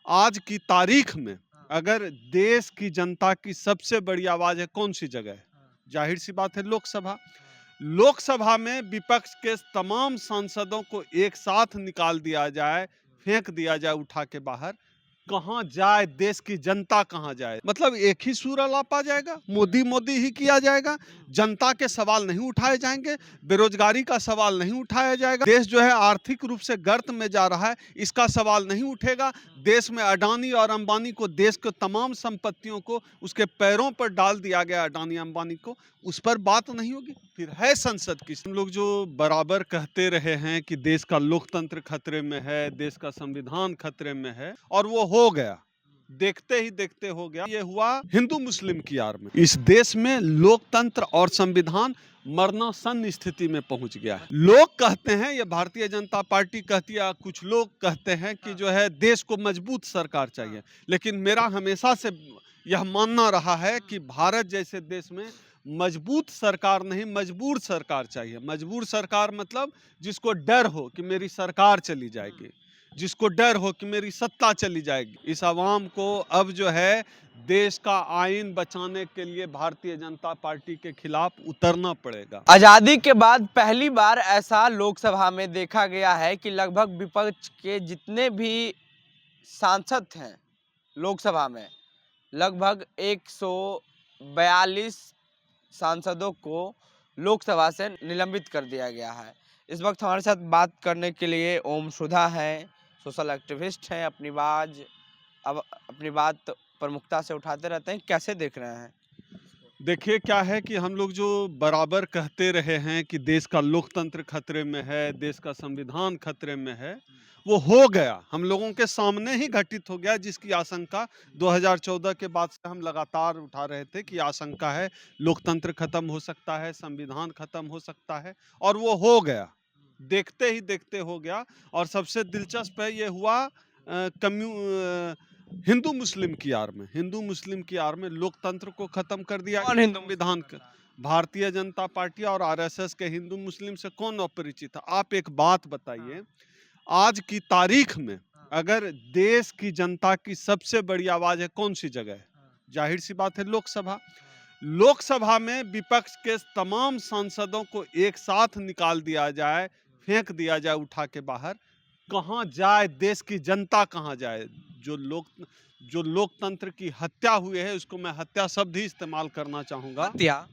आज की तारीख में अगर देश की जनता की सबसे बड़ी आवाज है कौन सी जगह है? जाहिर सी बात है लोकसभा। लोकसभा में विपक्ष के तमाम सांसदों को एक साथ निकाल दिया जाए, फेंक दिया जाए उठा के बाहर, कहाँ जाए देश की जनता, कहाँ जाए? मतलब एक ही सुर आलापा जाएगा, मोदी मोदी ही किया जाएगा, जनता के सवाल नहीं उठाए जाएंगे, बेरोजगारी का सवाल नहीं उठाया जाएगा, देश जो है आर्थिक रूप से गर्त में जा रहा है इसका सवाल नहीं उठेगा, देश में अडानी और अंबानी को, देश के तमाम संपत्तियों को उसके पैरों पर डाल दिया गया, अडानी अंबानी को, उस पर बात नहीं होगी। फिर है संसद की? हम लोग जो बराबर कहते रहे हैं कि देश का लोकतंत्र खतरे में है, देश का संविधान खतरे में है, और वो हो गया, देखते ही देखते हो गया। ये हुआ हिंदू मुस्लिम की आड़ में। इस देश में लोकतंत्र और संविधान मरणासन स्थिति में पहुंच गया है। लोग कहते हैं, ये भारतीय जनता पार्टी कहती है, कुछ लोग कहते हैं कि जो है देश को मजबूत सरकार चाहिए, लेकिन मेरा हमेशा से यह मानना रहा है कि भारत जैसे देश में मजबूत सरकार नहीं, मजबूर सरकार चाहिए। मजबूर सरकार मतलब जिसको डर हो कि मेरी सरकार चली जाएगी, जिसको डर हो कि मेरी सत्ता चली जाएगी। इस आवाम को अब जो है देश का आईन बचाने के लिए भारतीय जनता पार्टी के खिलाफ उतरना पड़ेगा। आजादी के बाद पहली बार ऐसा लोकसभा में देखा गया है कि लगभग विपक्ष के जितने भी सांसद हैं लोकसभा में, लगभग 142 सांसदों को लोकसभा से निलंबित कर दिया गया है। इस वक्त हमारे साथ बात करने के लिए ओम सुधा हैं, सोशल एक्टिविस्ट हैं, अपनी बात प्रमुखता से उठाते रहते हैं। कैसे देख रहे हैं? देखिए क्या है कि हम लोग जो बराबर कहते रहे हैं कि देश का लोकतंत्र खतरे में है, देश का संविधान खतरे में है, वो हो गया, हम लोगों के सामने ही घटित हो गया, जिसकी आशंका 2014 के बाद से हम लगातार उठा रहे थे कि आशंका है लोकतंत्र खत्म हो सकता है, संविधान खत्म हो सकता है, और वो हो गया, देखते ही देखते हो गया। और सबसे दिलचस्प है ये हुआ हिंदू मुस्लिम की आड़ में। हिंदू मुस्लिम की आड़ में लोकतंत्र को खत्म कर दिया। कौन हिंदू संविधान का भारतीय जनता पार्टी और आरएसएस के हिंदू मुस्लिम से कौन अपरिचित है? आप एक बात बताइए, आज की तारीख में अगर देश की जनता की सबसे बड़ी आवाज है कौन सी जगह है? जाहिर सी बात है लोकसभा। लोकसभा में विपक्ष के तमाम सांसदों को एक साथ निकाल दिया जाए, फेंक दिया जाए उठा के बाहर, कहाँ जाए देश की जनता, कहाँ जाए? जो लोकतंत्र की हत्या हुई है, उसको मैं हत्या शब्द ही इस्तेमाल करना चाहूंगा। हत्या?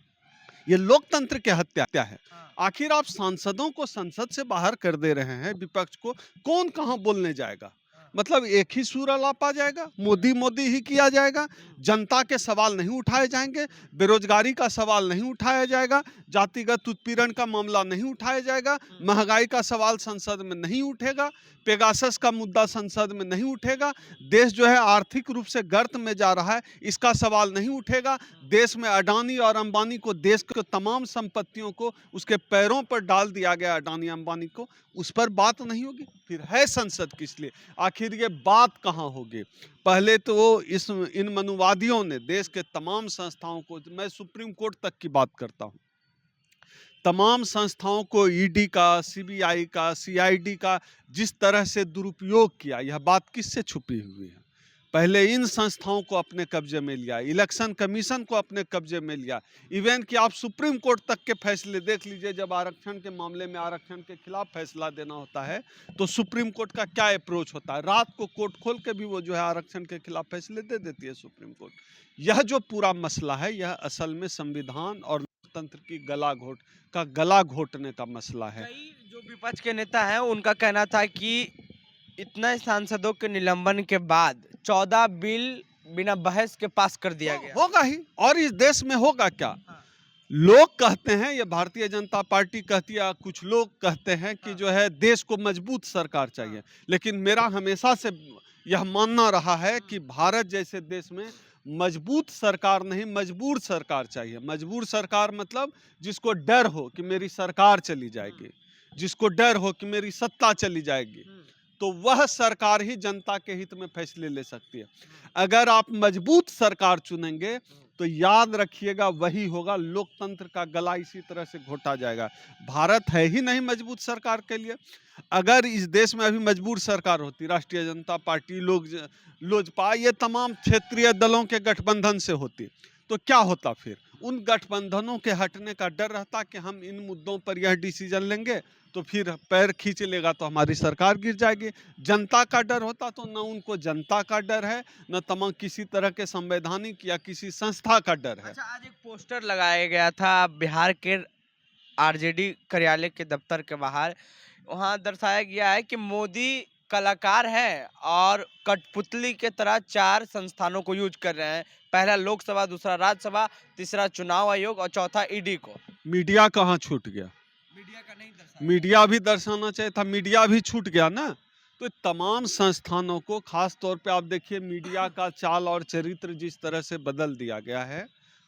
ये लोकतंत्र की हत्या है। आखिर आप सांसदों को संसद से बाहर कर दे रहे हैं, विपक्ष को कौन कहाँ बोलने जाएगा? मतलब एक ही सुर आलापा जाएगा, मोदी मोदी ही किया जाएगा, जनता के सवाल नहीं उठाए जाएंगे, बेरोजगारी का सवाल नहीं उठाया जाएगा, जातिगत उत्पीड़न का मामला नहीं उठाया जाएगा, महंगाई का सवाल संसद में नहीं उठेगा, पेगासस का मुद्दा संसद में नहीं उठेगा, देश जो है आर्थिक रूप से गर्त में जा रहा है इसका सवाल नहीं उठेगा, देश में अडानी और अंबानी को, देश के तमाम संपत्तियों को उसके पैरों पर डाल दिया गया, अडानी अंबानी को, उस पर बात नहीं होगी। फिर है संसद किस लिए? आखिर ये बात कहाँ होगी? पहले तो इन मनुवादियों ने देश के तमाम संस्थाओं को, मैं सुप्रीम कोर्ट तक की बात करता हूँ, तमाम संस्थाओं को ईडी का, सीबीआई का, सीआईडी का जिस तरह से दुरुपयोग किया, यह बात किससे छुपी हुई है? पहले इन संस्थाओं को अपने कब्जे में लिया, इलेक्शन कमीशन को अपने कब्जे में लिया, इवन कि आप सुप्रीम कोर्ट तक के फैसले देख लीजिए। जब आरक्षण के मामले में आरक्षण के खिलाफ फैसला देना होता है तो सुप्रीम कोर्ट का क्या अप्रोच होता है? रात को कोर्ट खोल के भी वो जो है आरक्षण के खिलाफ फैसले दे देती है सुप्रीम कोर्ट। यह जो पूरा मसला है, यह असल में संविधान और लोकतंत्र की गला घोटने का मसला है। कई जो विपक्ष के नेता हैं उनका कहना था कि इतने सांसदों के निलंबन के बाद 14 बिल बिना बहस के पास कर दिया गया। होगा ही, और इस देश में होगा क्या? लोग कहते हैं, ये भारतीय जनता पार्टी कहती है, कुछ लोग कहते हैं कि जो है देश को मजबूत सरकार चाहिए, लेकिन मेरा हमेशा से यह मानना रहा है कि भारत जैसे देश में मजबूत सरकार नहीं, मजबूर सरकार चाहिए। मजबूर सरकार मतलब जिसको डर हो कि मेरी सरकार चली जाएगी, जिसको डर हो कि मेरी सत्ता चली जाएगी, तो वह सरकार ही जनता के हित में फैसले ले सकती है। अगर आप मजबूत सरकार चुनेंगे तो याद रखिएगा वही होगा, लोकतंत्र का गला इसी तरह से घोटा जाएगा। भारत है ही नहीं मजबूत सरकार के लिए। अगर इस देश में अभी मजबूर सरकार होती, राष्ट्रीय जनता पार्टी, लोजपा, ये तमाम क्षेत्रीय दलों के गठबंधन से होती, तो क्या होता फिर? उन गठबंधनों के हटने का डर रहता कि हम इन मुद्दों पर यह डिसीजन लेंगे तो फिर पैर खींच लेगा तो हमारी सरकार गिर जाएगी। जनता का डर होता तो न उनको जनता का डर है, न तमाम किसी तरह के संवैधानिक या किसी संस्था का डर है। अच्छा, आज एक पोस्टर लगाया गया था बिहार के आरजेडी कार्यालय के दफ्तर के बाहर। वहां दर्शाया गया है कि मोदी कलाकार है और कठपुतली के तरह 4 संस्थानों को यूज कर रहे हैं। पहला लोकसभा, दूसरा राज्यसभा, तीसरा चुनाव आयोग और चौथा ईडी को। मीडिया कहाँ छूट गया? मीडिया का नहीं दर्शाया। मीडिया भी दर्शाना चाहिए था, मीडिया भी छूट गया ना। तो तमाम संस्थानों को, खास तौर पे आप देखिए मीडिया का चाल और चरित्र जिस तरह से बदल दिया गया है,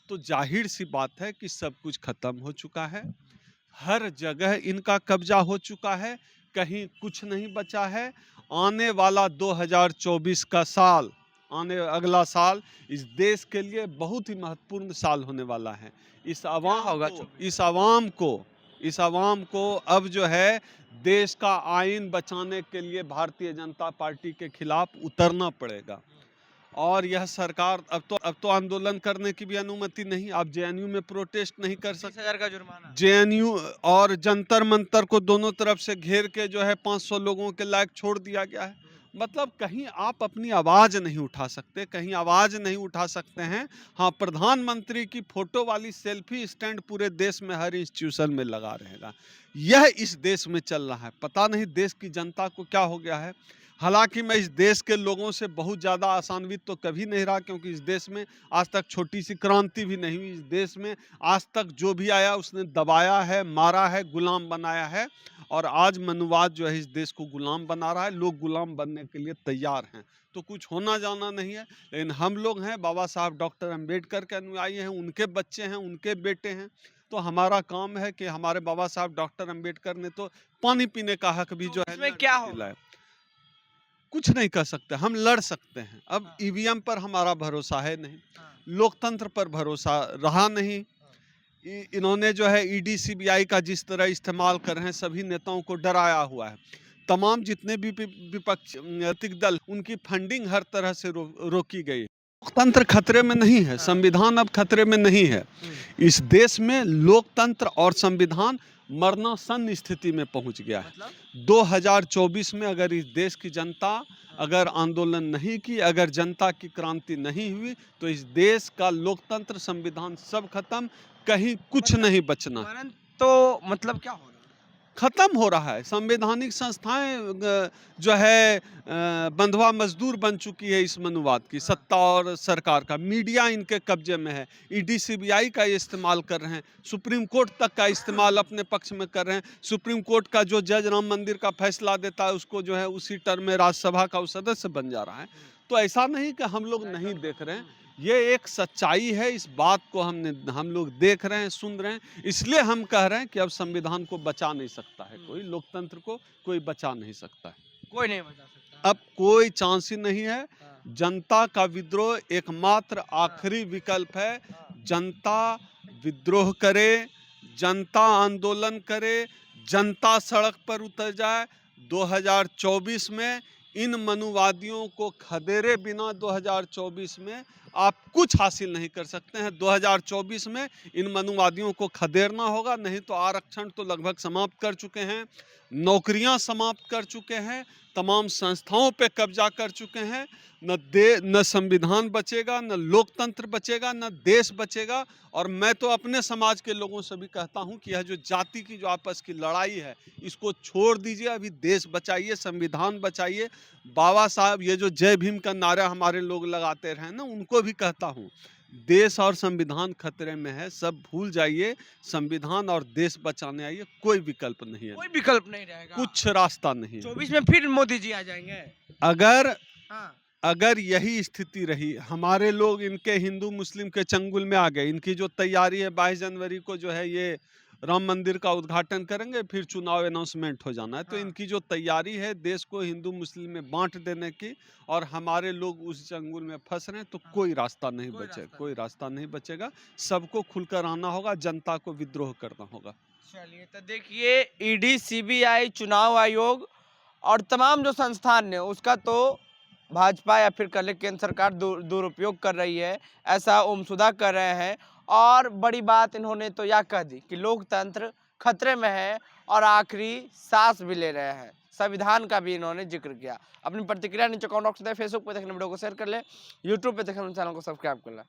तो जाहिर सी बात है कि सब कुछ खत्म हो चुका है। हर जगह इनका कब्जा हो चुका है, कहीं कुछ नहीं बचा है। आने वाला 2024 का साल, अगला साल इस देश के लिए बहुत ही महत्वपूर्ण साल होने वाला है। इस आवाम को अब जो है देश का आइन बचाने के लिए भारतीय जनता पार्टी के खिलाफ उतरना पड़ेगा। और यह सरकार अब तो आंदोलन करने की भी अनुमति नहीं। आप जेएनयू में प्रोटेस्ट नहीं कर सकते। 30,000 का जुर्माना। जेएनयू और जंतर मंतर को दोनों तरफ से घेर के जो है 500 लोगों के लायक छोड़ दिया गया है। मतलब कहीं आप अपनी आवाज नहीं उठा सकते, कहीं आवाज नहीं उठा सकते हैं। हाँ, प्रधानमंत्री की फोटो वाली सेल्फी स्टैंड पूरे देश में हर इंस्टीट्यूशन में लगा रहेगा। यह इस देश में चल रहा है। पता नहीं देश की जनता को क्या हो गया है। हालांकि मैं इस देश के लोगों से बहुत ज़्यादा आशान्वित तो कभी नहीं रहा, क्योंकि इस देश में आज तक छोटी सी क्रांति भी नहीं हुई। इस देश में आज तक जो भी आया उसने दबाया है, मारा है, गुलाम बनाया है। और आज मनुवाद जो है इस देश को गुलाम बना रहा है। लोग गुलाम बनने के लिए तैयार हैं, तो कुछ होना जाना नहीं है। लेकिन हम लोग हैं बाबा साहब डॉक्टर अम्बेडकर के अनुयायी हैं, उनके बच्चे हैं, उनके बेटे हैं। तो हमारा काम है कि हमारे बाबा साहब डॉक्टर अम्बेडकर ने तो पानी पीने का हक भी जो है इसमें क्या होगा? कुछ नहीं कर सकते। हम लड़ सकते हैं। अब ईवीएम पर हमारा भरोसा है नहीं, लोकतंत्र पर भरोसा रहा नहीं। इन्होंने जो है ईडी सीबीआई का जिस तरह इस्तेमाल कर रहे हैं, सभी नेताओं को डराया हुआ है। तमाम जितने भी विपक्ष राजनीतिक दल, उनकी फंडिंग हर तरह से रोकी गई। लोकतंत्र खतरे में नहीं है, संविधान अब खतरे में नहीं है। इस देश में लोकतंत्र और संविधान मरणासन स्थिति में पहुंच गया है। 2024 में अगर इस देश की जनता अगर आंदोलन नहीं की, अगर जनता की क्रांति नहीं हुई, तो इस देश का लोकतंत्र, संविधान सब खत्म, कहीं कुछ नहीं बचना। तो मतलब क्या हो रहा है? खत्म हो रहा है। संवैधानिक संस्थाएं जो है बंधुआ मजदूर बन चुकी है इस मनुवाद की। सत्ता और सरकार का मीडिया इनके कब्जे में है। ईडी सीबीआई का ये इस्तेमाल कर रहे हैं, सुप्रीम कोर्ट तक का इस्तेमाल अपने पक्ष में कर रहे हैं। सुप्रीम कोर्ट का जो जज राम मंदिर का फैसला देता है उसको जो है उसी टर्म में राज्यसभा का सदस्य बन जा रहा है। तो ऐसा नहीं कि हम लोग नहीं देख रहे हैं, ये एक सच्चाई है। इस बात को हम लोग देख रहे हैं, सुन रहे हैं। इसलिए हम कह रहे हैं कि अब संविधान को बचा नहीं सकता है कोई, लोकतंत्र को कोई बचा नहीं सकता है, कोई नहीं बचा सकता। अब कोई चांस ही नहीं है। जनता का विद्रोह एकमात्र आखिरी विकल्प है। जनता विद्रोह करे, जनता आंदोलन करे, जनता सड़क पर उतर जाए। 2024 में इन मनुवादियों को खदेरे बिना 2024 में आप कुछ हासिल नहीं कर सकते हैं। 2024 में इन मनुवादियों को खदेरना होगा, नहीं तो आरक्षण तो लगभग समाप्त कर चुके हैं, नौकरियां समाप्त कर चुके हैं, तमाम संस्थाओं पे कब्जा कर चुके हैं। न संविधान बचेगा, न लोकतंत्र बचेगा, न देश बचेगा। और मैं तो अपने समाज के लोगों से भी कहता हूं कि यह जो जाति की जो आपस की लड़ाई है, इसको छोड़ दीजिए। अभी देश बचाइए, संविधान बचाइए। बाबा साहब ये जो जय भीम का नारा हमारे लोग लगाते रहे ना, उनको भी कहता हूं, देश और संविधान खतरे में है, सब भूल जाइए, संविधान और देश बचाने आइए। कोई विकल्प नहीं है, कोई विकल्प नहीं रहेगा, कुछ रास्ता नहीं है। 24 में फिर मोदी जी आ जाएंगे। अगर यही स्थिति रही, हमारे लोग इनके हिंदू मुस्लिम के चंगुल में आ गए, इनकी जो तैयारी है 22 जनवरी को जो है ये राम मंदिर का उद्घाटन करेंगे, फिर चुनाव अनाउंसमेंट हो जाना है। तो हाँ। इनकी जो तैयारी है देश को हिंदू मुस्लिम में बाँट देने की, और हमारे लोग उस चंगुल में फँस रहे हैं, तो हाँ। कोई रास्ता नहीं कोई बचे रास्ता कोई नहीं। रास्ता नहीं बचेगा। सबको खुलकर आना होगा, जनता को विद्रोह करना होगा। चलिए, तो देखिए ईडी, सीबीआई, चुनाव आयोग और तमाम जो संस्थान है उसका तो भाजपा या फिर कह लें केंद्र सरकार दुरुपयोग कर रही है, ऐसा ओमसुधा कर रहे हैं। और बड़ी बात इन्होंने तो यह कह दी कि लोकतंत्र खतरे में है और आखिरी सांस भी ले रहे हैं। संविधान का भी इन्होंने जिक्र किया। अपनी प्रतिक्रिया नीचे कमेंट बॉक्स में दें, फेसबुक पे देखने वीडियो को शेयर कर लें, यूट्यूब पे देखने चैनल को सब्सक्राइब कर लें।